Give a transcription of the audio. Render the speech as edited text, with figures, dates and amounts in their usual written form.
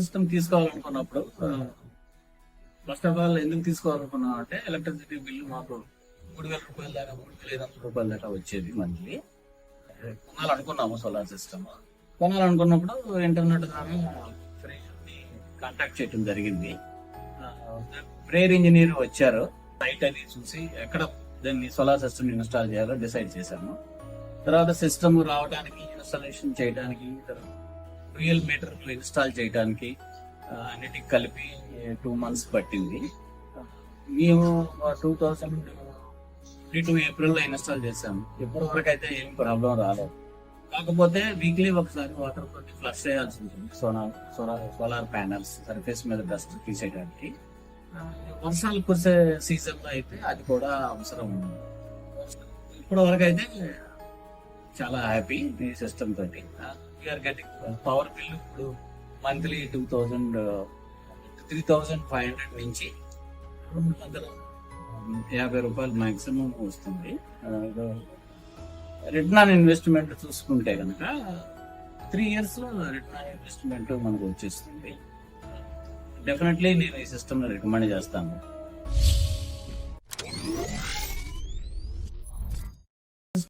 System తీసుకోవాలనుకున్నప్పుడు first of all ఎందుకు తీసుకోవాలనుకున్నాం అంటే electricity bill మాకు 3,000 రూపాయల దాకా 3,500 రూపాయల దాకా వచ్చేది మంత్లీ. కొనాలనుకున్నాము సోలార్ సిస్టమ్. కొనాలనుకున్నప్పుడు ఇంటర్నెట్ ద్వారా ఫ్రేయర్ని కాంటాక్ట్ చేయడం జరిగింది. ఫ్రేయర్ ఇంజనీర్ వచ్చారు, సైట్ అది చూసి ఎక్కడ దాన్ని సోలార్ సిస్టమ్ ఇన్స్టాల్ చేయాలో డిసైడ్ చేశాము. తర్వాత సిస్టమ్ రావడానికి, ఇన్స్టాలేషన్ చేయడానికి, రియల్ మీటర్ ఇన్స్టాల్ చేయడానికి అన్నిటికి కలిపి 2 months పట్టింది. మేము 2022 ఏప్రిల్లో ఇన్స్టాల్ చేసాము. ఇప్పటి వరకు అయితే ఏం ప్రాబ్లం రాలేదు. కాకపోతే వీక్లీ ఒకసారి వాటర్ తోటి ఫ్లష్ చేయాల్సి ఉంటుంది సోలార్ ప్యానల్స్ సర్ఫేస్ మీద డస్ట్ తీసేయడానికి. వర్షాలు కురిసే సీజన్ లో అయితే అది కూడా అవసరం ఉంది. ఇప్పటి వరకు అయితే చాలా హ్యాపీ ఈ సిస్టమ్ తోటి. వీఆర్ గెటింగ్ పవర్ బిల్ ఇప్పుడు మంత్లీ 3,500 నుంచి 250 రూపాయలు మాక్సిమం వస్తుంది. రిటర్న్ ఆన్ ఇన్వెస్ట్మెంట్ చూసుకుంటే కనుక 3 years లో రిటర్న్ ఆన్ ఇన్వెస్ట్మెంట్ మనకు వచ్చేస్తుంది. డెఫినెట్లీ నేను ఈ సిస్టమ్ రికమెండ్ చేస్తాను.